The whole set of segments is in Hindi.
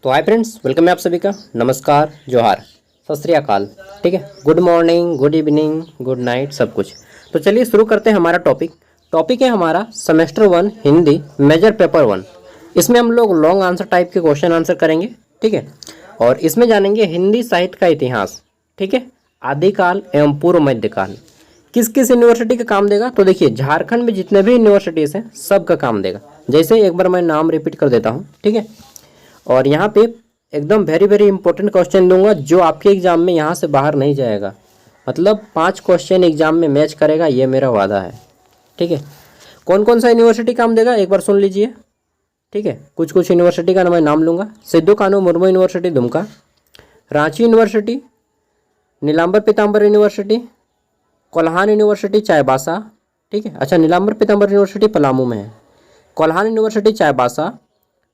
तो हाय फ्रेंड्स, वेलकम है आप सभी का। नमस्कार, जोहार, सत श्री अकाल। ठीक है, good morning, good evening, good night, सब कुछ। तो चलिए शुरू करते हैं हमारा टॉपिक है हमारा सेमेस्टर 1 हिंदी मेजर पेपर 1। इसमें हम लोग लॉन्ग आंसर टाइप के क्वेश्चन आंसर करेंगे। ठीक है, और इसमें जानेंगे हिंदी साहित्य का इतिहास। ठीक है, आदिकाल एवं पूर्व मध्यकाल। किस किस यूनिवर्सिटी का काम देगा? तो देखिए, झारखंड में जितने भी यूनिवर्सिटीज़ हैं सब का काम देगा। जैसे एक बार मैं नाम रिपीट कर देता हूँ। ठीक है, और यहाँ पे एकदम वेरी वेरी इंपॉर्टेंट क्वेश्चन दूंगा जो आपके एग्जाम में यहाँ से बाहर नहीं जाएगा। मतलब 5 क्वेश्चन एग्जाम में मैच करेगा, ये मेरा वादा है। ठीक है, कौन कौन सा यूनिवर्सिटी काम देगा एक बार सुन लीजिए। ठीक है, कुछ कुछ यूनिवर्सिटी का मैं नाम लूँगा। सिद्धू कानू मुर्मू यूनिवर्सिटी दुमका, रांची यूनिवर्सिटी, नीलांबर पीताम्बर यूनिवर्सिटी, कोल्हान यूनिवर्सिटी चाईबासा। ठीक है, अच्छा, नीलांबर पीताम्बर यूनिवर्सिटी पलामू में है, कोल्हान यूनिवर्सिटी चाईबासा,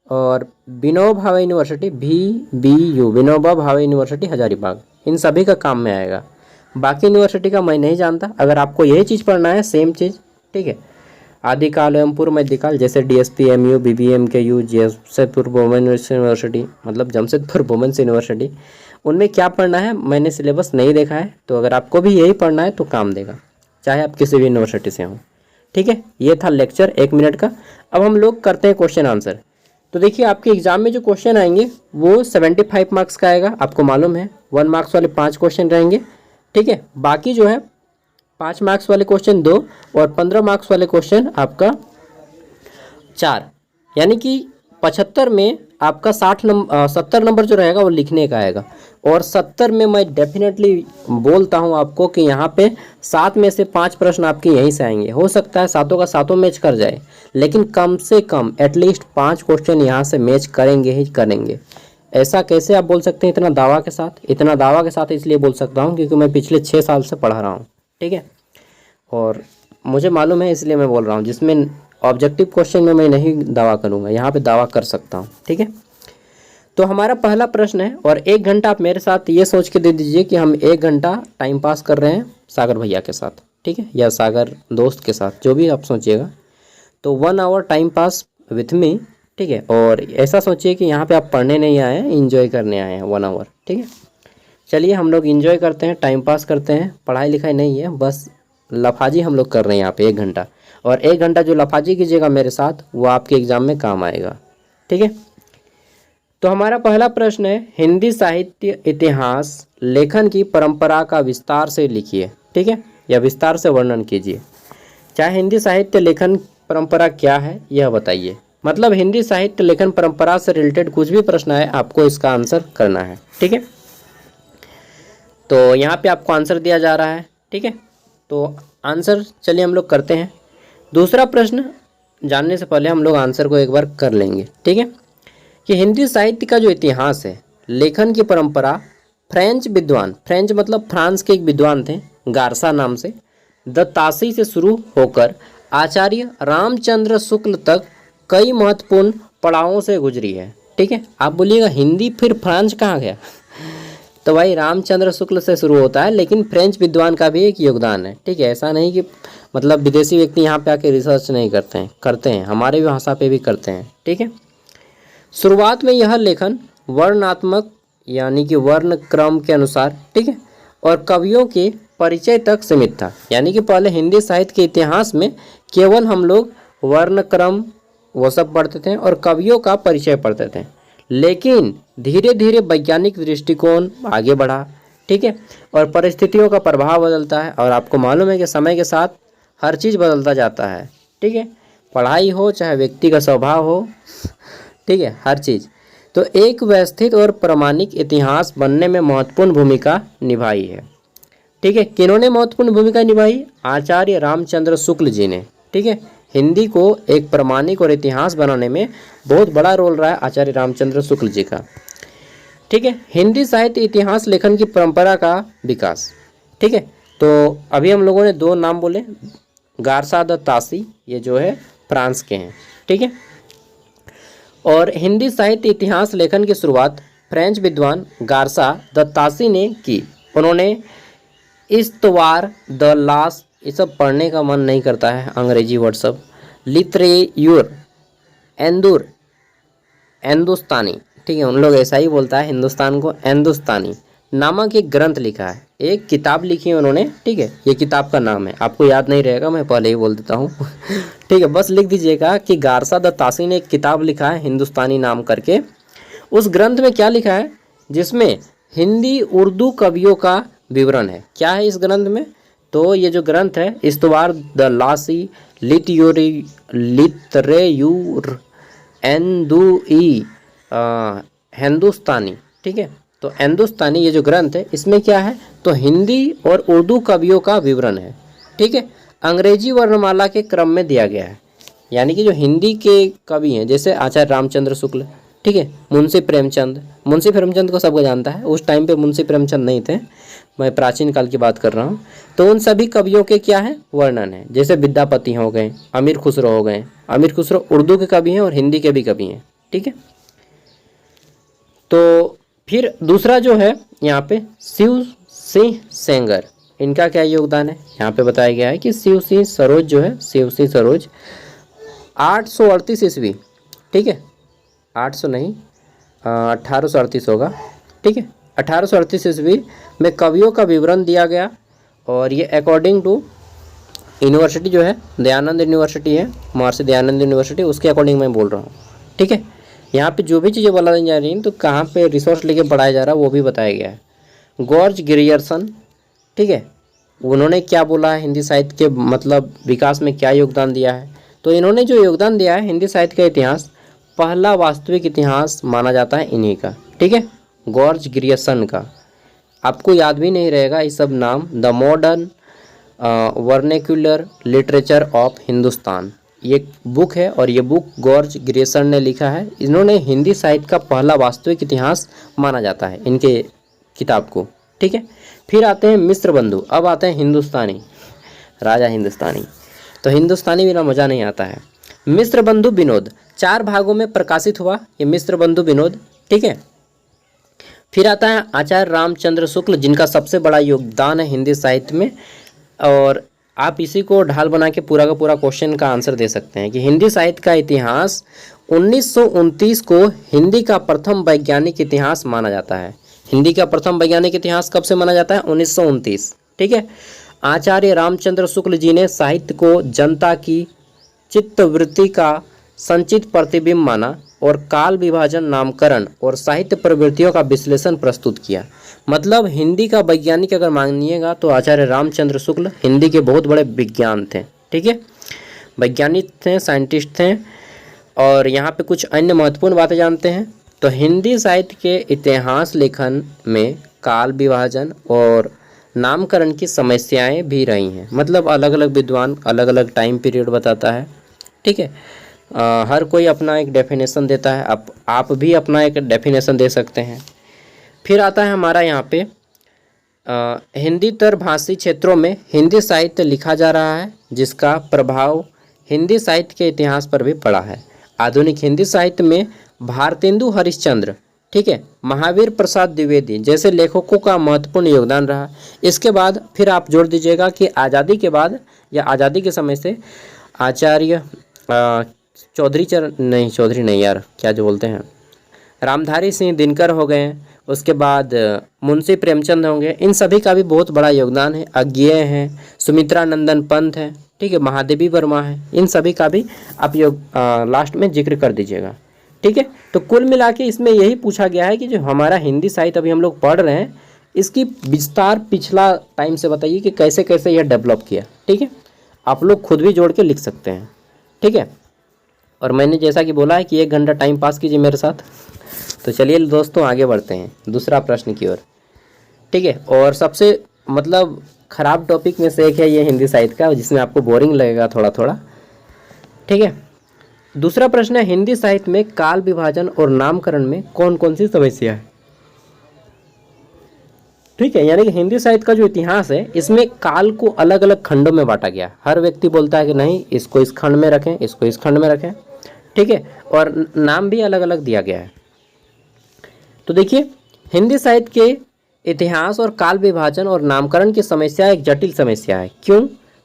और Vinoba Bhave university VBU Vinoba Bhave university Hazaribagh. इन सभी का काम में आएगा। बाकी यूनिवर्सिटी का मैं नहीं जानता। अगर आपको यही चीज़ पढ़ना है, सेम चीज़। ठीक है, आदिकाल एवं पूर्व मध्यकाल, जैसे DSP MU BBM KU Jamshedpur women's university, मतलब जमशेदपुर वुमेन्स यूनिवर्सिटी, उनमें क्या पढ़ना है मैंने सिलेबस नहीं देखा है। तो अगर आपको भी यही पढ़ना है तो काम देगा, चाहे आप किसी भी यूनिवर्सिटी से हों। ठीक है, ये था लेक्चर 1 मिनट का। अब हम लोग करते हैं क्वेश्चन आंसर। तो देखिए, आपके एग्जाम में जो क्वेश्चन आएंगे वो 75 मार्क्स का आएगा। आपको मालूम है 1 मार्क्स वाले 5 क्वेश्चन रहेंगे। ठीक है, बाकी जो है 5 मार्क्स वाले क्वेश्चन 2 और 15 मार्क्स वाले क्वेश्चन आपका 4, यानी कि 75 में आपका 70 नंबर जो रहेगा वो लिखने का आएगा। और 70 में मैं डेफिनेटली बोलता हूँ आपको कि यहाँ पे 7 में से 5 प्रश्न आपके यहीं से आएंगे। हो सकता है सातों का सातों मैच कर जाए, लेकिन कम से कम एटलीस्ट 5 क्वेश्चन यहाँ से मैच करेंगे ही करेंगे। ऐसा कैसे आप बोल सकते हैं इतना दावा के साथ? इतना दावा के साथ इसलिए बोल सकता हूँ क्योंकि मैं पिछले 6 साल से पढ़ा रहा हूँ। ठीक है, और मुझे मालूम है इसलिए मैं बोल रहा हूँ। जिसमें ऑब्जेक्टिव क्वेश्चन में मैं नहीं दावा करूँगा, यहाँ पे दावा कर सकता हूँ। ठीक है, तो हमारा पहला प्रश्न है, और 1 घंटा आप मेरे साथ ये सोच के दे दीजिए कि हम 1 घंटा टाइम पास कर रहे हैं सागर भैया के साथ। ठीक है, या सागर दोस्त के साथ, जो भी आप सोचिएगा। तो 1 hour time pass with me. ठीक है, और ऐसा सोचिए कि यहाँ पे आप पढ़ने नहीं आए हैं, इंजॉय करने आए हैं 1 आवर। ठीक है, चलिए हम लोग इंजॉय करते हैं, टाइम पास करते हैं, पढ़ाई लिखाई नहीं है, बस लफाजी हम लोग कर रहे हैं यहाँ पे 1 घंटा। और 1 घंटा जो लफाजी कीजिएगा मेरे साथ, वो आपके एग्ज़ाम में काम आएगा। ठीक है, तो हमारा पहला प्रश्न है, हिंदी साहित्य इतिहास लेखन की परंपरा का विस्तार से लिखिए। ठीक है, या विस्तार से वर्णन कीजिए। चाहे हिंदी साहित्य लेखन परंपरा क्या है यह बताइए। मतलब हिंदी साहित्य लेखन परंपरा से रिलेटेड कुछ भी प्रश्न है, आपको इसका आंसर करना है। ठीक है, तो यहाँ पे आपको आंसर दिया जा रहा है। ठीक है, तो आंसर चलिए हम लोग करते हैं। दूसरा प्रश्न जानने से पहले हम लोग आंसर को एक बार कर लेंगे। ठीक है, कि हिंदी साहित्य का जो इतिहास है, लेखन की परंपरा फ्रेंच विद्वान, फ्रेंच मतलब फ्रांस के एक विद्वान थे गारसा नाम से, द तासी से शुरू होकर आचार्य रामचंद्र शुक्ल तक कई महत्वपूर्ण पड़ावों से गुजरी है। ठीक है, आप बोलिएगा हिंदी फिर फ्रांस कहाँ गया? तो भाई रामचंद्र शुक्ल से शुरू होता है, लेकिन फ्रेंच विद्वान का भी एक योगदान है। ठीक है, ऐसा नहीं कि मतलब विदेशी व्यक्ति यहाँ पे आके रिसर्च नहीं करते हैं, हमारे भाषा पे भी करते हैं। ठीक है, शुरुआत में यह लेखन वर्णात्मक यानी कि वर्ण क्रम के अनुसार, ठीक है, और कवियों के परिचय तक सीमित था। यानी कि पहले हिंदी साहित्य के इतिहास में केवल हम लोग वर्ण क्रम वो सब पढ़ते थे और कवियों का परिचय पढ़ते थे। लेकिन धीरे धीरे वैज्ञानिक दृष्टिकोण आगे बढ़ा। ठीक है, और परिस्थितियों का प्रभाव बदलता है, और आपको मालूम है कि समय के साथ हर चीज़ बदलता जाता है। ठीक है, पढ़ाई हो चाहे व्यक्ति का स्वभाव हो, ठीक है, हर चीज़। तो एक व्यवस्थित और प्रामाणिक इतिहास बनने में महत्वपूर्ण भूमिका निभाई है। ठीक है, किन्होंने महत्वपूर्ण भूमिका निभाई? आचार्य रामचंद्र शुक्ल जी ने। ठीक है, हिंदी को एक प्रामाणिक और इतिहास बनाने में बहुत बड़ा रोल रहा है आचार्य रामचंद्र शुक्ल जी का। ठीक है, हिंदी साहित्य इतिहास लेखन की परंपरा का विकास। ठीक है, तो अभी हम लोगों ने 2 नाम बोले, गारसा द तासी, ये जो है फ्रांस के हैं। ठीक है, और हिंदी साहित्य इतिहास लेखन की शुरुआत फ्रेंच विद्वान गारसा द तासी ने की। उन्होंने इस्तवार द लास, ये सब पढ़ने का मन नहीं करता है, अंग्रेजी वर्ड सब, लित्रेयूर, एंदुर, हिंदुस्तानी, ठीक है, उन लोग ऐसा ही बोलता है हिंदुस्तान को, हिंदुस्तानी नामक एक ग्रंथ लिखा है, एक किताब लिखी है उन्होंने। ठीक है, ये किताब का नाम है, आपको याद नहीं रहेगा, मैं पहले ही बोल देता हूँ। ठीक है, बस लिख दीजिएगा कि गारसा द तासी ने एक किताब लिखा है हिंदुस्तानी नाम करके। उस ग्रंथ में क्या लिखा है, जिसमें हिंदी उर्दू कवियों का विवरण है। क्या है इस ग्रंथ में, तो ये जो ग्रंथ है इस्तवार द लासी लिटरेयूर एंदुई हिंदुस्तानी। ठीक है, तो हिंदुस्तानी ये जो ग्रंथ है इसमें क्या है, तो हिंदी और उर्दू कवियों का विवरण है। ठीक है, अंग्रेजी वर्णमाला के क्रम में दिया गया है, यानी कि जो हिंदी के कवि हैं जैसे आचार्य रामचंद्र शुक्ल, ठीक है, मुंशी प्रेमचंद को सबको जानता है, उस टाइम पे मुंशी प्रेमचंद नहीं थे, मैं प्राचीन काल की बात कर रहा हूँ। तो उन सभी कवियों के क्या है, वर्णन है, जैसे विद्यापति हो गए, अमीर खुसरो हो गए। अमीर खुसरो उर्दू के कवि हैं और हिंदी के भी कवि हैं। ठीक है, तो फिर दूसरा जो है यहाँ पे शिव सिंह सेंगर, इनका क्या योगदान है, यहाँ पे बताया गया है कि शिव सिंह सरोज जो है, शिव सिंह सरोज 838 ईस्वी, ठीक है, 800 नहीं 1838 होगा। ठीक है, 1838 ईस्वी में कवियों का विवरण दिया गया, और ये अकॉर्डिंग टू यूनिवर्सिटी जो है दयानंद यूनिवर्सिटी है, महर्षि दयानंद यूनिवर्सिटी, उसके अकॉर्डिंग मैं बोल रहा हूँ। ठीक है, यहाँ पे जो भी चीज़ें बोला जा रही हैं तो कहाँ पे रिसोर्स लेके पढ़ाया जा रहा है वो भी बताया गया है। जॉर्ज ग्रियर्सन, ठीक है, उन्होंने क्या बोला है, हिंदी साहित्य के मतलब विकास में क्या योगदान दिया है, तो इन्होंने जो योगदान दिया है हिंदी साहित्य का इतिहास, पहला वास्तविक इतिहास माना जाता है इन्हीं का। ठीक है, जॉर्ज ग्रियर्सन का, आपको याद भी नहीं रहेगा ये सब नाम, the modern vernacular literature of Hindustan, ये बुक है, और ये बुक जॉर्ज ग्रियर्सन ने लिखा है। इन्होंने हिंदी साहित्य का पहला वास्तविक इतिहास माना जाता है इनके किताब को। ठीक है, फिर आते हैं मिस्र बंधु, अब आते हैं हिंदुस्तानी, राजा हिंदुस्तानी। तो हिंदुस्तानी बिना मज़ा नहीं आता है। मिस्र बंधु विनोद 4 भागों में प्रकाशित हुआ ये मिस्र बंधु विनोद। ठीक है, फिर आता है आचार्य रामचंद्र शुक्ल, जिनका सबसे बड़ा योगदान है हिंदी साहित्य में, और आप इसी को ढाल बना के पूरा का पूरा क्वेश्चन का आंसर दे सकते हैं कि हिंदी साहित्य का इतिहास 1929 को हिंदी का प्रथम वैज्ञानिक इतिहास माना जाता है। हिंदी का प्रथम वैज्ञानिक इतिहास कब से माना जाता है, 1929। ठीक है, आचार्य रामचंद्र शुक्ल जी ने साहित्य को जनता की चित्तवृत्ति का संचित प्रतिबिंब माना, और काल विभाजन, नामकरण और साहित्य प्रवृत्तियों का विश्लेषण प्रस्तुत किया। मतलब हिंदी का वैज्ञानिक अगर मानिएगा तो आचार्य रामचंद्र शुक्ल हिंदी के बहुत बड़े विज्ञान थे। ठीक है, वैज्ञानिक थे, साइंटिस्ट थे। और यहाँ पे कुछ अन्य महत्वपूर्ण बातें जानते हैं, तो हिंदी साहित्य के इतिहास लेखन में काल विभाजन और नामकरण की समस्याएं भी रही हैं। मतलब अलग अलग विद्वान अलग अलग टाइम पीरियड बताता है। ठीक है, हर कोई अपना एक डेफिनेशन देता है, आप भी अपना एक डेफिनेशन दे सकते हैं। फिर आता है हमारा यहाँ पे हिंदीतर भाषी क्षेत्रों में हिंदी साहित्य लिखा जा रहा है, जिसका प्रभाव हिंदी साहित्य के इतिहास पर भी पड़ा है। आधुनिक हिंदी साहित्य में भारतेंदु हरिश्चंद्र, ठीक है, महावीर प्रसाद द्विवेदी जैसे लेखकों का महत्वपूर्ण योगदान रहा। इसके बाद फिर आप जोड़ दीजिएगा कि आज़ादी के बाद या आज़ादी के समय से आचार्य चौधरी नहीं यार, क्या जो बोलते हैं, रामधारी सिंह दिनकर हो गए, उसके बाद मुंशी प्रेमचंद होंगे, इन सभी का भी बहुत बड़ा योगदान है। अज्ञेय हैं, सुमित्रा नंदन पंत है, ठीक है, महादेवी वर्मा है, इन सभी का भी आप लास्ट में जिक्र कर दीजिएगा। ठीक है, तो कुल मिला के इसमें यही पूछा गया है कि जो हमारा हिंदी साहित्य अभी हम लोग पढ़ रहे हैं, इसकी विस्तार पिछला टाइम से बताइए कि कैसे कैसे यह डेवलप किया। ठीक है, आप लोग खुद भी जोड़ के लिख सकते हैं। ठीक है, और मैंने जैसा कि बोला है कि 1 घंटा टाइम पास कीजिए मेरे साथ। तो चलिए दोस्तों आगे बढ़ते हैं दूसरा प्रश्न की ओर। ठीक है, और सबसे मतलब ख़राब टॉपिक में से एक है ये हिंदी साहित्य का, जिसमें आपको बोरिंग लगेगा थोड़ा थोड़ा। ठीक है, दूसरा प्रश्न है हिंदी साहित्य में काल विभाजन और नामकरण में कौन कौन सी समस्या है। ठीक है, यानी कि हिंदी साहित्य का जो इतिहास है इसमें काल को अलग अलग खंडों में बांटा गया। हर व्यक्ति बोलता है कि नहीं, इसको इस खंड में रखें, इसको इस खंड में रखें। ठीक है, और नाम भी अलग अलग दिया गया है। तो देखिए, हिंदी साहित्य के इतिहास और काल विभाजन और नामकरण की समस्या एक जटिल समस्या है। क्यों?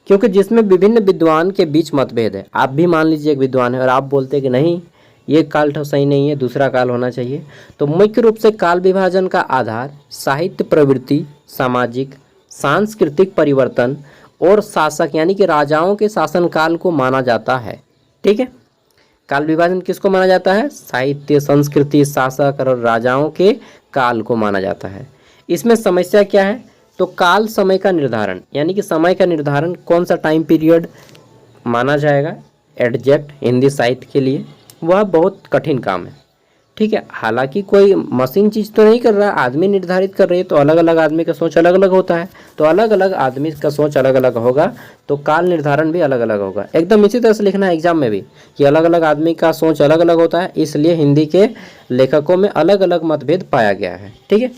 क्योंकि जिसमें विभिन्न विद्वान के बीच मतभेद है। आप भी मान लीजिए एक विद्वान है और आप बोलते हैं कि नहीं, ये काल तो सही नहीं है, दूसरा काल होना चाहिए। तो मुख्य रूप से काल विभाजन का आधार साहित्य प्रवृत्ति, सामाजिक सांस्कृतिक परिवर्तन और शासक यानी कि राजाओं के शासनकाल को माना जाता है। ठीक है, काल विभाजन किसको माना जाता है? साहित्य, संस्कृति, शासक और राजाओं के काल को माना जाता है। इसमें समस्या क्या है? तो काल समय का निर्धारण यानी कि समय का निर्धारण कौन सा टाइम पीरियड माना जाएगा एग्जैक्ट हिंदी साहित्य के लिए, वह बहुत कठिन काम है। ठीक है, हालांकि कोई मशीन चीज़ तो नहीं कर रहा, आदमी निर्धारित कर रही है, तो अलग अलग आदमी का सोच अलग अलग होता है, तो अलग अलग आदमी का सोच अलग अलग होगा, तो काल निर्धारण भी अलग अलग होगा। एकदम इसी तरह से लिखना है एग्जाम में भी कि अलग अलग आदमी का सोच अलग अलग होता है, इसलिए हिंदी के लेखकों में अलग अलग मतभेद पाया गया है। ठीक है,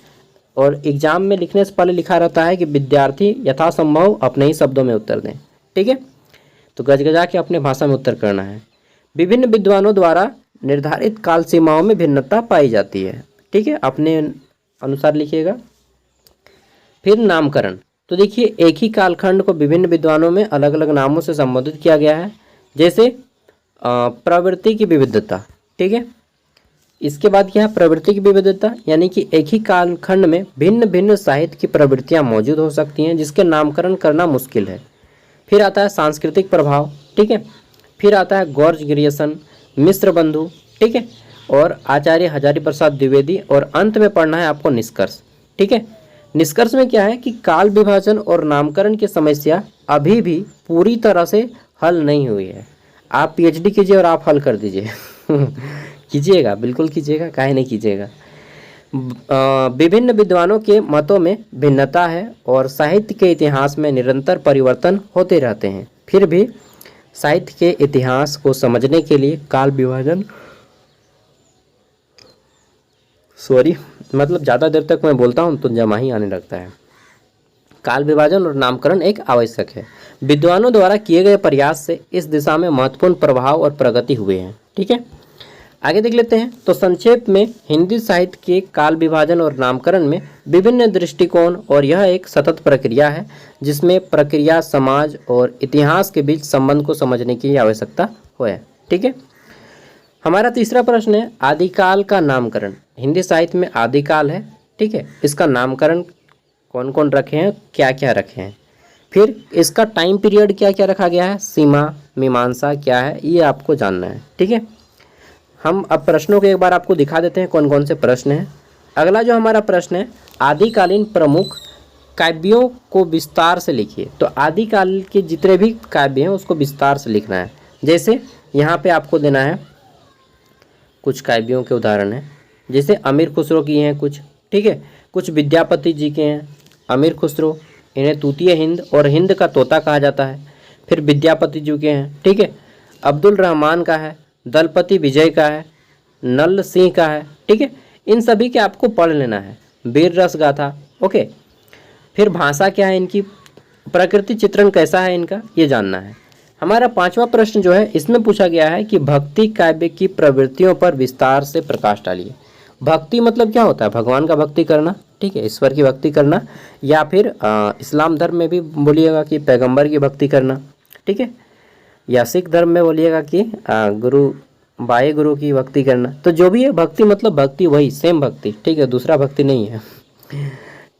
और एग्जाम में लिखने से पहले लिखा रहता है कि विद्यार्थी यथासंभव अपने ही शब्दों में उत्तर दें। ठीक है, तो गजगजा के अपने भाषा में उत्तर करना है। विभिन्न विद्वानों द्वारा निर्धारित काल सीमाओं में भिन्नता पाई जाती है। ठीक है, अपने अनुसार लिखिएगा। फिर नामकरण, तो देखिए एक ही कालखंड को विभिन्न विद्वानों में अलग अलग नामों से संबोधित किया गया है, जैसे प्रवृत्ति की विविधता। ठीक है, इसके बाद क्या है? प्रवृत्ति की विविधता यानी कि एक ही कालखंड में भिन्न भिन्न साहित्य की प्रवृत्तियां मौजूद हो सकती हैं, जिसके नामकरण करना मुश्किल है। फिर आता है सांस्कृतिक प्रभाव। ठीक है, फिर आता है गौर्ज ग्रियर्सन, मिश्र बंधु। ठीक है, और आचार्य हजारी प्रसाद द्विवेदी, और अंत में पढ़ना है आपको निष्कर्ष। ठीक है, निष्कर्ष में क्या है कि काल विभाजन और नामकरण की समस्या अभी भी पूरी तरह से हल नहीं हुई है। आप पीएचडी कीजिए और आप हल कर दीजिए कीजिएगा, बिल्कुल कीजिएगा, काहे नहीं कीजिएगा। विभिन्न विद्वानों के मतों में भिन्नता है और साहित्य के इतिहास में निरंतर परिवर्तन होते रहते हैं। फिर भी साहित्य के इतिहास को समझने के लिए काल विभाजन मतलब ज़्यादा देर तक मैं बोलता हूँ तो जमा ही आने लगता है। काल विभाजन और नामकरण एक आवश्यक है। विद्वानों द्वारा किए गए प्रयास से इस दिशा में महत्वपूर्ण प्रभाव और प्रगति हुए हैं। ठीक है, आगे देख लेते हैं। तो संक्षेप में हिंदी साहित्य के काल विभाजन और नामकरण में विभिन्न दृष्टिकोण, और यह एक सतत प्रक्रिया है जिसमें प्रक्रिया, समाज और इतिहास के बीच संबंध को समझने की आवश्यकता है। ठीक है, हमारा तीसरा प्रश्न है आदिकाल का नामकरण। हिंदी साहित्य में आदिकाल है। ठीक है, इसका नामकरण कौन कौन रखे हैं, क्या क्या रखे हैं, फिर इसका टाइम पीरियड क्या क्या रखा गया है, सीमा मीमांसा क्या है, ये आपको जानना है। ठीक है, हम अब प्रश्नों को एक बार आपको दिखा देते हैं कौन कौन से प्रश्न हैं। अगला जो हमारा प्रश्न है, आदिकालीन प्रमुख काव्यों को विस्तार से लिखिए। तो आदिकाल के जितने भी काव्य हैं उसको विस्तार से लिखना है। जैसे यहाँ पे आपको देना है कुछ काव्यों के उदाहरण हैं, जैसे अमीर खुसरो की हैं कुछ। ठीक है, कुछ विद्यापति जी के हैं। अमीर खुसरो, इन्हें तूतीय हिंद और हिंद का तोता कहा जाता है। फिर विद्यापति जी के हैं। ठीक है, अब्दुल रहमान का है, दलपति विजय का है, नल सिंह का है। ठीक है, इन सभी के आपको पढ़ लेना है। वीर रस गाथा। ओके, फिर भाषा क्या है इनकी, प्रकृति चित्रण कैसा है इनका, ये जानना है। हमारा पांचवा प्रश्न जो है इसमें पूछा गया है कि भक्ति काव्य की प्रवृत्तियों पर विस्तार से प्रकाश डालिए। भक्ति मतलब क्या होता है? भगवान का भक्ति करना। ठीक है, ईश्वर की भक्ति करना, या फिर इस्लाम धर्म में भी बोलिएगा कि पैगंबर की भक्ति करना। ठीक है, या सिख धर्म में बोलिएगा कि गुरु बाए गुरु की भक्ति करना। तो जो भी है भक्ति मतलब भक्ति वही सेम भक्ति। ठीक है, दूसरा भक्ति नहीं है।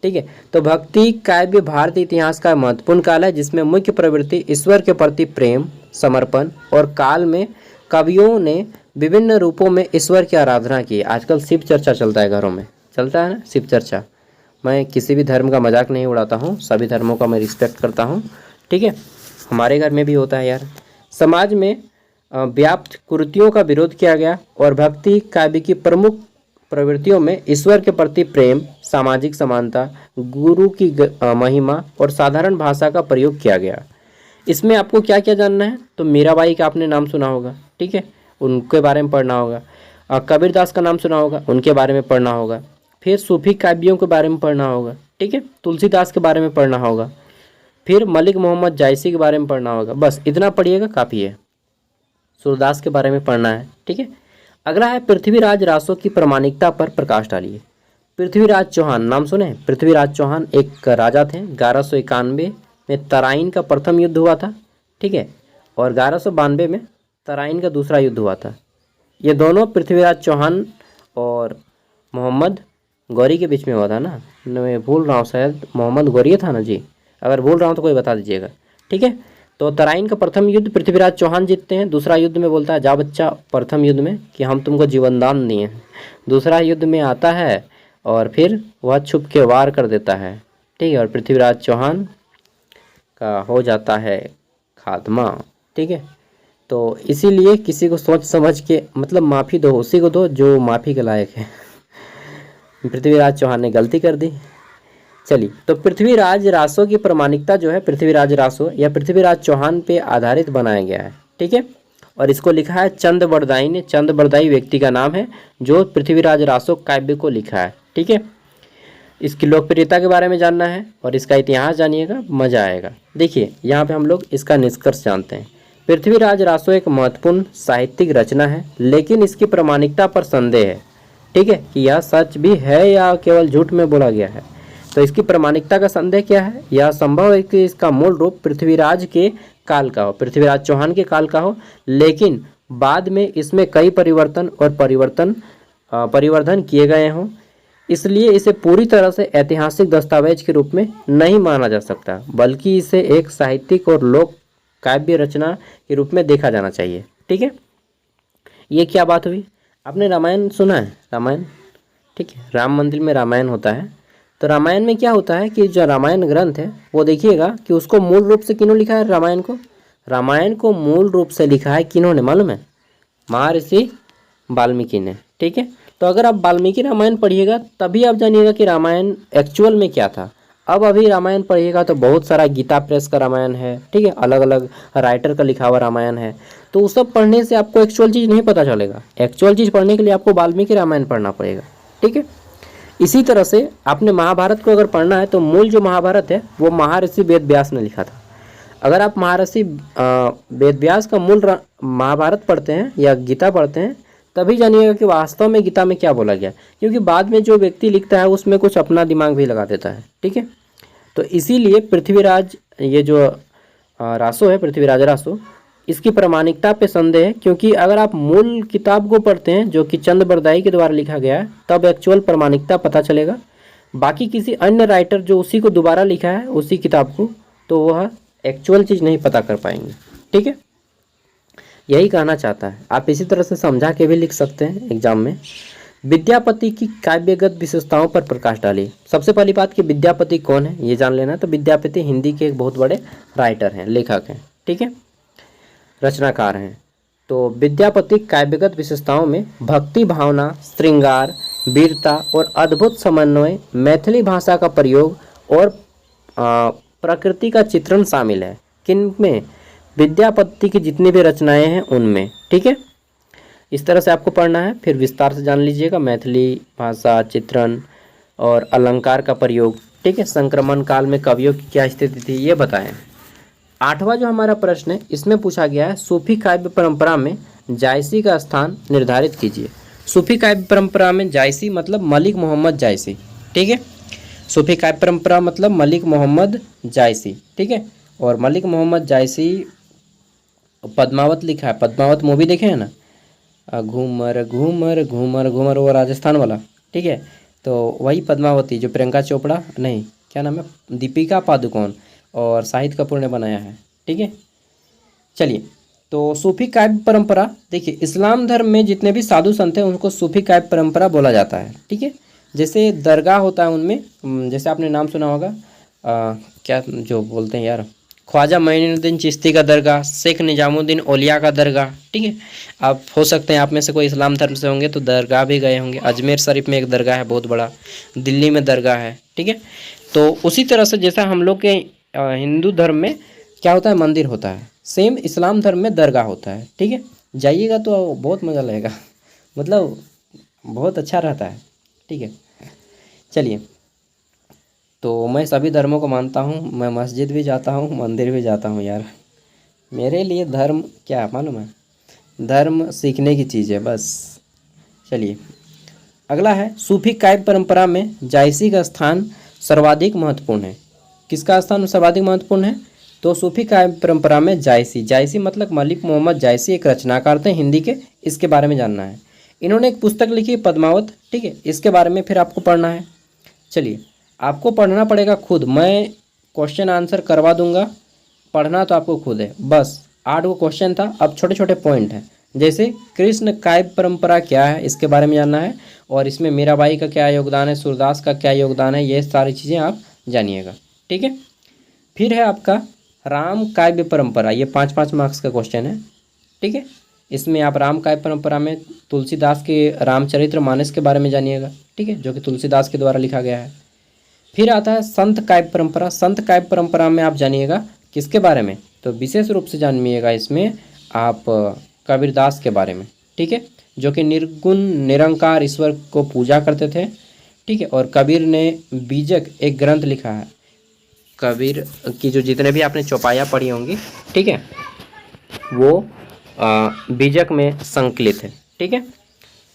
ठीक है, तो भक्ति काव्य भारतीय इतिहास का महत्वपूर्ण काल है जिसमें मुख्य प्रवृत्ति ईश्वर के प्रति प्रेम, समर्पण, और काल में कवियों ने विभिन्न रूपों में ईश्वर की आराधना की। आजकल शिव चर्चा चलता है, घरों में चलता है ना शिव चर्चा। मैं किसी भी धर्म का मजाक नहीं उड़ाता हूँ, सभी धर्मों का मैं रिस्पेक्ट करता हूँ। ठीक है, हमारे घर में भी होता है यार। समाज में व्याप्त कुरीतियों का विरोध किया गया और भक्ति काव्य की प्रमुख प्रवृत्तियों में ईश्वर के प्रति प्रेम, सामाजिक समानता, गुरु की महिमा और साधारण भाषा का प्रयोग किया गया। इसमें आपको क्या क्या जानना है? तो मीराबाई का आपने नाम सुना होगा। ठीक है, उनके बारे में पढ़ना होगा। कबीरदास का नाम सुना होगा, उनके बारे में पढ़ना होगा। फिर सूफी काव्यों के बारे में पढ़ना होगा। ठीक है, तुलसीदास के बारे में पढ़ना होगा। फिर मलिक मोहम्मद जायसी के बारे में पढ़ना होगा। बस इतना पढ़िएगा, काफ़ी है। सूरदास के बारे में पढ़ना है। ठीक है, अगला है पृथ्वीराज रासो की प्रामाणिकता पर प्रकाश डालिए। पृथ्वीराज चौहान नाम सुने? पृथ्वीराज चौहान एक राजा थे। 1191 में तराइन का प्रथम युद्ध हुआ था। ठीक है, और 1192 में तराइन का दूसरा युद्ध हुआ था। ये दोनों पृथ्वीराज चौहान और मोहम्मद गौरी के बीच में हुआ था ना, मैं भूल रहा हूँ, शायद मोहम्मद गौरी था ना जी, अगर भूल रहा हूँ तो कोई बता दीजिएगा, ठीक है। तो तराइन का प्रथम युद्ध पृथ्वीराज चौहान जीतते हैं। दूसरा युद्ध में बोलता है जा बच्चा, प्रथम युद्ध में कि हम तुमको जीवनदान दिए। दूसरा युद्ध में आता है और फिर वह छुप के वार कर देता है, ठीक है, और पृथ्वीराज चौहान का हो जाता है खात्मा, ठीक है। तो इसीलिए किसी को सोच समझ के मतलब माफ़ी दो, उसी को दो जो माफ़ी के लायक है। पृथ्वीराज चौहान ने गलती कर दी। चलिए, तो पृथ्वीराज रासो की प्रामाणिकता जो है, पृथ्वीराज रासो या पृथ्वीराज चौहान पे आधारित बनाया गया है, ठीक है। और इसको लिखा है चंद बरदाई ने। चंद बरदाई व्यक्ति का नाम है जो पृथ्वीराज रासो काव्य को लिखा है, ठीक है। इसकी लोकप्रियता के बारे में जानना है और इसका इतिहास जानिएगा, मजा आएगा। देखिए यहाँ पे हम लोग इसका निष्कर्ष जानते हैं। पृथ्वीराज रासो एक महत्वपूर्ण साहित्यिक रचना है, लेकिन इसकी प्रामाणिकता पर संदेह है, ठीक है, कि यह सच भी है या केवल झूठ में बोला गया है। तो इसकी प्रामाणिकता का संदेह क्या है? यह संभव है कि इसका मूल रूप पृथ्वीराज के काल का हो, पृथ्वीराज चौहान के काल का हो, लेकिन बाद में इसमें कई परिवर्तन और परिवर्धन किए गए हों, इसलिए इसे पूरी तरह से ऐतिहासिक दस्तावेज के रूप में नहीं माना जा सकता, बल्कि इसे एक साहित्यिक और लोक काव्य रचना के रूप में देखा जाना चाहिए, ठीक है। ये क्या बात हुई? आपने रामायण सुना है? रामायण, ठीक है, राम मंदिर में रामायण होता है। तो रामायण में क्या होता है कि जो रामायण ग्रंथ है वो देखिएगा कि उसको मूल रूप से किन्होंने लिखा है? रामायण को मूल रूप से लिखा है किन्होंने मालूम है? महर्षि वाल्मीकि ने, ठीक है। तो अगर आप वाल्मीकि रामायण पढ़िएगा तभी आप जानिएगा कि रामायण एक्चुअल में क्या था। अब अभी रामायण पढ़िएगा तो बहुत सारा गीता प्रेस का रामायण है, ठीक है, अलग अलग राइटर का लिखा हुआ रामायण है। तो वो सब पढ़ने से आपको एक्चुअल चीज़ नहीं पता चलेगा। एक्चुअल चीज़ पढ़ने के लिए आपको वाल्मीकि रामायण पढ़ना पड़ेगा, ठीक है। इसी तरह से आपने महाभारत को अगर पढ़ना है तो मूल जो महाभारत है वो महर्षि वेदव्यास ने लिखा था। अगर आप महर्षि वेदव्यास का मूल महाभारत पढ़ते हैं या गीता पढ़ते हैं तभी जानिएगा कि वास्तव में गीता में क्या बोला गया, क्योंकि बाद में जो व्यक्ति लिखता है उसमें कुछ अपना दिमाग भी लगा देता है, ठीक है। तो इसीलिए पृथ्वीराज ये जो रासो है, पृथ्वीराज रासो, इसकी प्रामाणिकता पे संदेह है, क्योंकि अगर आप मूल किताब को पढ़ते हैं जो कि चंद बरदाई के द्वारा लिखा गया है तब एक्चुअल प्रामाणिकता पता चलेगा। बाकी किसी अन्य राइटर जो उसी को दोबारा लिखा है उसी किताब को, तो वह एक्चुअल चीज़ नहीं पता कर पाएंगे, ठीक है। यही कहना चाहता है। आप इसी तरह से समझा के भी लिख सकते हैं एग्जाम में। विद्यापति की काव्यगत विशेषताओं पर प्रकाश डालिए। सबसे पहली बात कि विद्यापति कौन है ये जान लेना। तो विद्यापति हिंदी के एक बहुत बड़े राइटर हैं, लेखक हैं, ठीक है, रचनाकार हैं। तो विद्यापति काव्यगत विशेषताओं में भक्ति भावना, श्रृंगार, वीरता और अद्भुत समन्वय, मैथिली भाषा का प्रयोग और प्रकृति का चित्रण शामिल है। किनमें? विद्यापति की जितनी भी रचनाएं हैं उनमें, ठीक है। इस तरह से आपको पढ़ना है, फिर विस्तार से जान लीजिएगा। मैथिली भाषा, चित्रण और अलंकार का प्रयोग, ठीक है। संक्रमण काल में कवियों की क्या स्थिति थी ये बताएं। आठवां जो हमारा प्रश्न है इसमें पूछा गया है सूफी काव्य परंपरा में जायसी का स्थान निर्धारित कीजिए। सूफी काव्य परंपरा में जायसी मतलब मलिक मोहम्मद जायसी, ठीक है। सूफी काव्य परंपरा मतलब मलिक मोहम्मद जायसी, ठीक है। और मलिक मोहम्मद जायसी पद्मावत लिखा है, पद्मावत मूवी देखे हैं ना, घूमर घूमर घूमर घूमर, वो राजस्थान वाला, ठीक है। तो वही पद्मावती जो प्रियंका चोपड़ा नहीं क्या नाम है, दीपिका पादुकोण और शाहिद कपूर ने बनाया है, ठीक है। चलिए, तो सूफी काव्य परंपरा, देखिए इस्लाम धर्म में जितने भी साधु संत हैं उनको सूफी काव्य परंपरा बोला जाता है, ठीक है। जैसे दरगाह होता है उनमें, जैसे आपने नाम सुना होगा क्या जो बोलते हैं यार, ख्वाजा मोइनुद्दीन चिश्ती का दरगाह, शेख निजामुद्दीन औलिया का दरगाह, ठीक है। आप हो सकते हैं आप में से कोई इस्लाम धर्म से होंगे तो दरगाह भी गए होंगे। अजमेर शरीफ में एक दरगाह है बहुत बड़ा, दिल्ली में दरगाह है, ठीक है। तो उसी तरह से जैसा हम लोग के हिंदू धर्म में क्या होता है, मंदिर होता है, सेम इस्लाम धर्म में दरगाह होता है, ठीक है। जाइएगा तो बहुत मज़ा लगेगा, मतलब बहुत अच्छा रहता है, ठीक है। चलिए, तो मैं सभी धर्मों को मानता हूँ, मैं मस्जिद भी जाता हूँ, मंदिर भी जाता हूँ यार। मेरे लिए धर्म क्या मालूम है, धर्म सीखने की चीज़ है बस। चलिए, अगला है सूफी काव्य परंपरा में जायसी का स्थान सर्वाधिक महत्वपूर्ण है। किसका स्थान सर्वाधिक महत्वपूर्ण है? तो सूफी काव्य परंपरा में जायसी, जायसी मतलब मलिक मोहम्मद जायसी एक रचनाकार थे हिंदी के, इसके बारे में जानना है। इन्होंने एक पुस्तक लिखी है पद्मावत, ठीक है, इसके बारे में फिर आपको पढ़ना है। चलिए आपको पढ़ना पड़ेगा खुद, मैं क्वेश्चन आंसर करवा दूंगा, पढ़ना तो आपको खुद है। बस 8 गो क्वेश्चन था, अब छोटे छोटे पॉइंट हैं, जैसे कृष्ण काव्य परंपरा क्या है इसके बारे में जानना है, और इसमें मीराबाई का क्या योगदान है, सूरदास का क्या योगदान है, ये सारी चीज़ें आप जानिएगा, ठीक है। फिर है आपका राम काव्य परंपरा, ये 5-5 मार्क्स का क्वेश्चन है, ठीक है। इसमें आप राम काव्य परंपरा में तुलसीदास के रामचरितमानस के बारे में जानिएगा, ठीक है, जो कि तुलसीदास के द्वारा लिखा गया है। फिर आता है संत काव्य परंपरा। संत काव्य परंपरा में आप जानिएगा किसके बारे में, तो विशेष रूप से जानिएगा इसमें आप कबीरदास के बारे में, ठीक है, जो कि निर्गुण निरंकार ईश्वर को पूजा करते थे, ठीक है। और कबीर ने बीजक एक ग्रंथ लिखा है, कबीर की जो जितने भी आपने चौपाइयाँ पढ़ी होंगी, ठीक है, वो बीजक में संकलित है, ठीक है।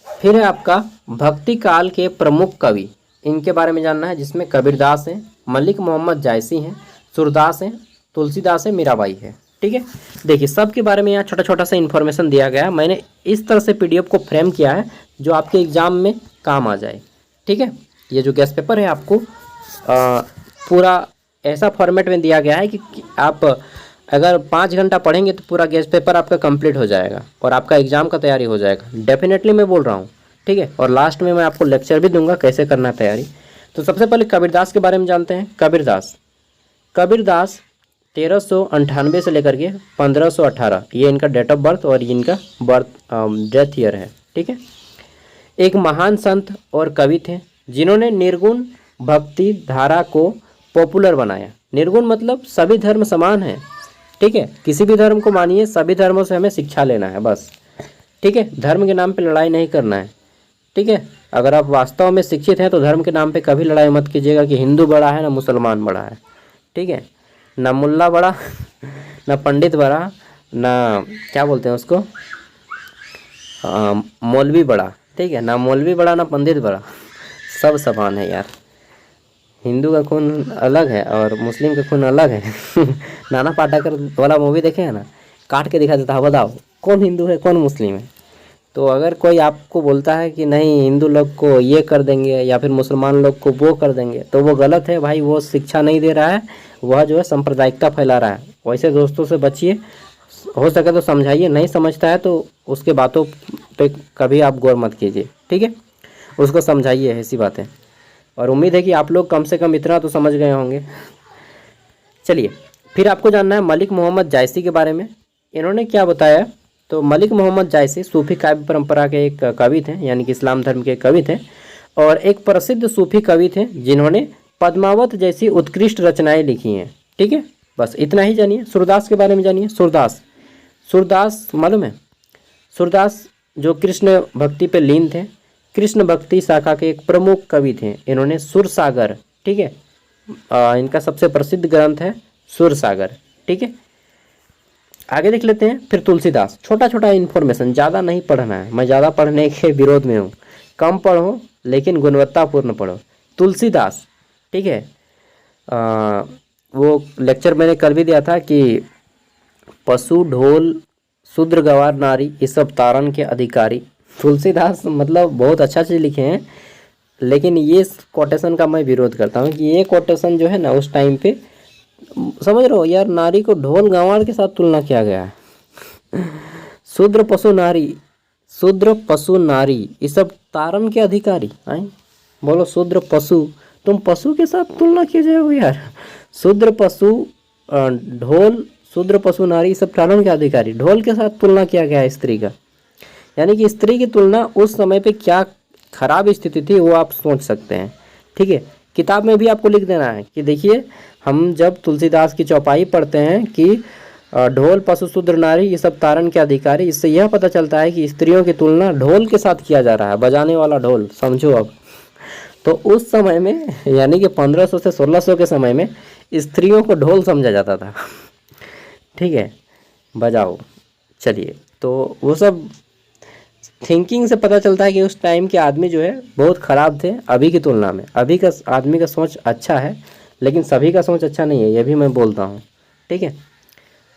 फिर है आपका भक्ति काल के प्रमुख कवि, इनके बारे में जानना है, जिसमें कबीरदास हैं, मलिक मोहम्मद जायसी हैं, सूरदास हैं, तुलसीदास है, मीराबाई है, ठीक है। देखिए सबके बारे में यहाँ छोटा छोटा सा इन्फॉर्मेशन दिया गया है। मैंने इस तरह से पीडीएफ को फ्रेम किया है जो आपके एग्जाम में काम आ जाए, ठीक है। ये जो गेस्ट पेपर है आपको पूरा ऐसा फॉर्मेट में दिया गया है कि आप अगर 5 घंटा पढ़ेंगे तो पूरा गेस्ट पेपर आपका कंप्लीट हो जाएगा और आपका एग्ज़ाम का तैयारी हो जाएगा, डेफिनेटली मैं बोल रहा हूँ, ठीक है। और लास्ट में मैं आपको लेक्चर भी दूंगा कैसे करना है तैयारी। तो सबसे पहले कबीरदास के बारे में जानते हैं। कबीरदास 1398 से लेकर के 1518 ये इनका डेट ऑफ बर्थ और ये इनका डेथ ईयर है, ठीक है। एक महान संत और कवि थे जिन्होंने निर्गुण भक्ति धारा को पॉपुलर बनाया। निर्गुण मतलब सभी धर्म समान है, ठीक है, किसी भी धर्म को मानिए, सभी धर्मों से हमें शिक्षा लेना है बस, ठीक है। धर्म के नाम पे लड़ाई नहीं करना है, ठीक है। अगर आप वास्तव में शिक्षित हैं तो धर्म के नाम पे कभी लड़ाई मत कीजिएगा कि हिंदू बड़ा है ना मुसलमान बड़ा है, ठीक है, ना मुल्ला बड़ा ना पंडित बड़ा ना क्या बोलते हैं उसको मौलवी बड़ा, ठीक है, ना मौलवी बड़ा ना पंडित बड़ा, सब समान है यार। हिंदू का खून अलग है और मुस्लिम का खून अलग है नाना पाटेकर वाला मूवी देखे हैं ना, काट के दिखा देता है, बताओ कौन हिंदू है कौन मुस्लिम है। तो अगर कोई आपको बोलता है कि नहीं हिंदू लोग को ये कर देंगे या फिर मुसलमान लोग को वो कर देंगे तो वो गलत है भाई, वो शिक्षा नहीं दे रहा है, वह जो है सांप्रदायिकता फैला रहा है। वैसे दोस्तों से बचिए, हो सके तो समझाइए, नहीं समझता है तो उसके बातों पे कभी आप गौर मत कीजिए, ठीक है, उसको समझाइए, ऐसी बात है। और उम्मीद है कि आप लोग कम से कम इतना तो समझ गए होंगे। चलिए फिर आपको जानना है मलिक मोहम्मद जायसी के बारे में। इन्होंने क्या बताया, तो मलिक मोहम्मद जायसी सूफी काव्य परंपरा के एक कवि थे, यानी कि इस्लाम धर्म के कवि थे और एक प्रसिद्ध सूफी कवि थे जिन्होंने पद्मावत जैसी उत्कृष्ट रचनाएं लिखी हैं, ठीक है। बस इतना ही जानिए। सूरदास के बारे में जानिए। सूरदास मालूम है, सूरदास जो कृष्ण भक्ति पे लीन थे, कृष्ण भक्ति शाखा के एक प्रमुख कवि थे। इन्होंने सुरसागर, ठीक है, इनका सबसे प्रसिद्ध ग्रंथ है सुरसागर, ठीक है। आगे देख लेते हैं। फिर तुलसीदास, छोटा छोटा इन्फॉर्मेशन, ज़्यादा नहीं पढ़ना है, मैं ज़्यादा पढ़ने के विरोध में हूँ, कम पढ़ो लेकिन गुणवत्तापूर्ण पढ़ो। तुलसीदास, ठीक है, वो लेक्चर मैंने कर भी दिया था कि पशु ढोल शूद्र गवार नारी ये सब तारण के अधिकारी। तुलसीदास मतलब बहुत अच्छा चीज़ लिखे हैं, लेकिन ये कोटेशन का मैं विरोध करता हूँ कि ये कोटेशन जो है ना उस टाइम पे, समझ रहे हो यार, नारी को ढोल गंवार के साथ तुलना किया गया है। शूद्र पशु नारी ये सब तारण के अधिकारी आए, बोलो शूद्र पशु, तुम पशु के साथ तुलना किए जाओगे यार। शूद्र पशु ढोल, शूद्र पशु नारी सब तारण के अधिकारी, ढोल के साथ तुलना किया गया है स्त्री का, यानी कि स्त्री की तुलना उस समय पे क्या खराब स्थिति थी वो आप सोच सकते हैं, ठीक है। किताब में भी आपको लिख देना है कि देखिए हम जब तुलसीदास की चौपाई पढ़ते हैं कि ढोल पशु शूद्र नारी ये सब तारण के अधिकारी, इससे यह पता चलता है कि स्त्रियों की तुलना ढोल के साथ किया जा रहा है, बजाने वाला ढोल, समझो अब। तो उस समय में यानी कि 1500 से 1600 के समय में स्त्रियों को ढोल समझा जाता था, ठीक है, बजाओ। चलिए तो वो सब थिंकिंग से पता चलता है कि उस टाइम के आदमी जो है बहुत ख़राब थे अभी की तुलना में। अभी का आदमी का सोच अच्छा है लेकिन सभी का सोच अच्छा नहीं है, ये भी मैं बोलता हूँ, ठीक है।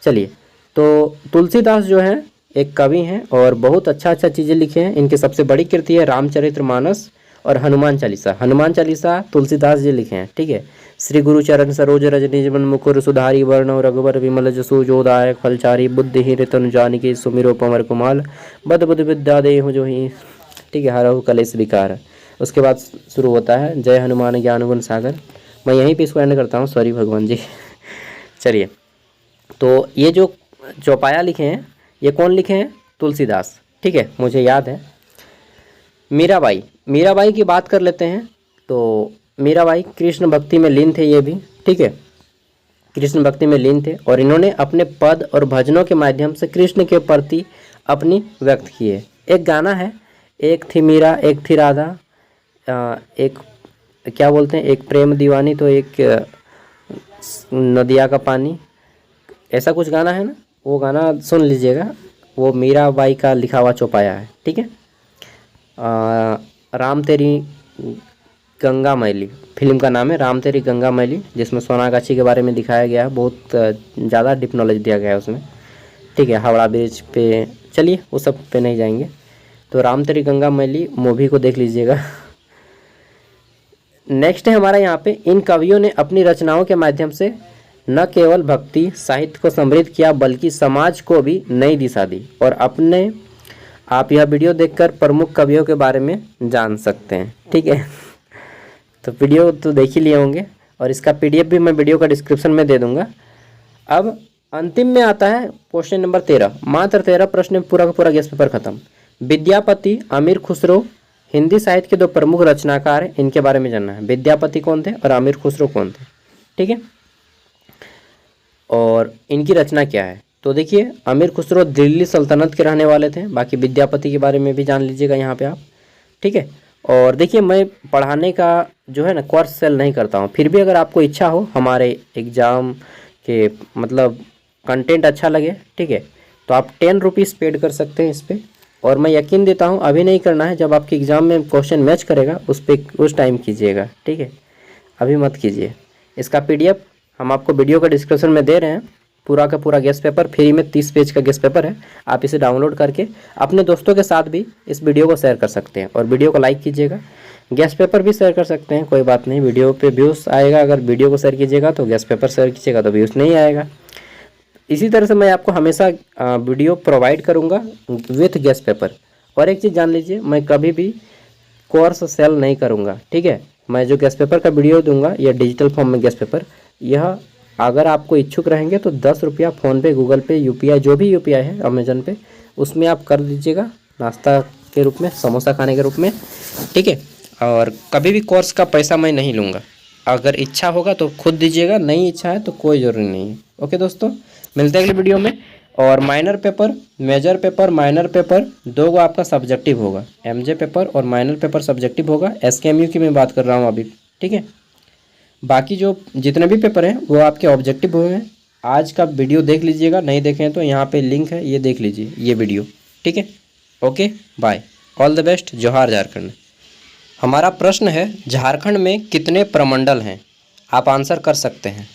चलिए तो तुलसीदास जो है एक कवि हैं और बहुत अच्छा चीज़ें लिखे हैं। इनकी सबसे बड़ी कृति है रामचरितमानस और हनुमान चालीसा। हनुमान चालीसा तुलसीदास जी लिखे हैं, ठीक है। श्री गुरु चरण सरोज रज निज मन मुकुर सुधारी वर्ण रघुबर विमल जसु जोदायक फलचारी बुद्धिहीन तनु जानिके सुमिरो पवर कुमाल बद बुद्ध विद्या देहु जो ही, ठीक है। हरहु कलेश विकार। उसके बाद शुरू होता है जय हनुमान ज्ञान गुण सागर। मैं यहीं पे इसको एंड करता हूँ, सॉरी भगवान जी। चलिए, तो ये जो चौपाया लिखे हैं ये कौन लिखे हैं? तुलसीदास, ठीक है, मुझे याद है। मीराबाई की बात कर लेते हैं। तो मीराबाई कृष्ण भक्ति में लीन थे, ये भी, ठीक है, कृष्ण भक्ति में लीन थे और इन्होंने अपने पद और भजनों के माध्यम से कृष्ण के प्रति अपनी व्यक्त की है। एक गाना है, एक थी मीरा एक थी राधा, एक क्या बोलते हैं, एक प्रेम दीवानी तो एक नदिया का पानी, ऐसा कुछ गाना है ना, वो गाना सुन लीजिएगा। वो मीराबाई का लिखा हुआ चौपाया है, ठीक है। राम तेरी गंगा मैली फिल्म का नाम है, राम तेरी गंगा मैली, जिसमें सोनागाछी के बारे में दिखाया गया है। बहुत ज़्यादा डीप नॉलेज दिया गया है उसमें, ठीक है। हावड़ा ब्रिज पे, चलिए वो सब पे नहीं जाएंगे। तो राम तेरी गंगा मैली मूवी को देख लीजिएगा। नेक्स्ट है हमारा यहाँ पे, इन कवियों ने अपनी रचनाओं के माध्यम से न केवल भक्ति साहित्य को समृद्ध किया बल्कि समाज को भी नई दिशा दी। और अपने आप यह वीडियो देखकर प्रमुख कवियों के बारे में जान सकते हैं, ठीक है। तो वीडियो तो देख ही लिए होंगे और इसका PDF भी मैं वीडियो का डिस्क्रिप्शन में दे दूंगा। अब अंतिम में आता है क्वेश्चन नंबर 13। मात्र 13 प्रश्न में पूरा का पूरा गेस पेपर खत्म। विद्यापति, अमीर खुसरो हिंदी साहित्य के 2 प्रमुख रचनाकार हैं, इनके बारे में जानना है। विद्यापति कौन थे और अमीर खुसरो कौन थे, ठीक है, और इनकी रचना क्या है। तो देखिए, अमीर खुसरो दिल्ली सल्तनत के रहने वाले थे। बाकी विद्यापति के बारे में भी जान लीजिएगा यहाँ पे आप, ठीक है। और देखिए, मैं पढ़ाने का जो है ना कोर्स सेल नहीं करता हूँ, फिर भी अगर आपको इच्छा हो हमारे एग्ज़ाम के मतलब कंटेंट अच्छा लगे, ठीक है, तो आप 10 रुपीज़ पेड कर सकते हैं इस पर। और मैं यकीन देता हूँ अभी नहीं करना है, जब आपके एग्ज़ाम में क्वेश्चन मैच करेगा उस टाइम कीजिएगा, ठीक है, अभी मत कीजिए। इसका PDF हम आपको वीडियो का डिस्क्रिप्शन में दे रहे हैं। पूरा का पूरा गेस्ट पेपर फ्री में 30 पेज का गेस्ट पेपर है। आप इसे डाउनलोड करके अपने दोस्तों के साथ भी इस वीडियो को शेयर कर सकते हैं और वीडियो को लाइक कीजिएगा। गेस्ट पेपर भी शेयर कर सकते हैं, कोई बात नहीं, वीडियो पे व्यूज़ आएगा। अगर वीडियो को शेयर कीजिएगा तो गेस्ट पेपर शेयर कीजिएगा तो व्यूज़ नहीं आएगा। इसी तरह से मैं आपको हमेशा वीडियो प्रोवाइड करूँगा विथ गेस्ट पेपर। और एक चीज़ जान लीजिए, मैं कभी भी कोर्स सेल नहीं करूँगा, ठीक है। मैं जो गेस्ट पेपर का वीडियो दूंगा यह डिजिटल फॉर्म में गेस्ट पेपर, यह अगर आपको इच्छुक रहेंगे तो 10 रुपया फ़ोनपे, गूगल पे, UPI जो भी UPI है अमेजन पे, उसमें आप कर दीजिएगा नाश्ता के रूप में, समोसा खाने के रूप में, ठीक है। और कभी भी कोर्स का पैसा मैं नहीं लूँगा। अगर इच्छा होगा तो खुद दीजिएगा, नहीं इच्छा है तो कोई ज़रूरी नहीं है। ओके दोस्तों, मिलते हैं अगले वीडियो में। और minor paper, major paper, minor paper 2 को आपका सब्जेक्टिव होगा। MJ पेपर और माइनर पेपर सब्जेक्टिव होगा। SKMU की मैं बात कर रहा हूँ अभी, ठीक है। बाकी जो जितने भी पेपर हैं वो आपके ऑब्जेक्टिव हुए हैं। आज का वीडियो देख लीजिएगा, नहीं देखें तो यहाँ पे लिंक है, ये देख लीजिए ये वीडियो, ठीक है। Okay, bye, all the best. जोहार झारखंड। हमारा प्रश्न है, झारखंड में कितने प्रमंडल हैं? आप आंसर कर सकते हैं।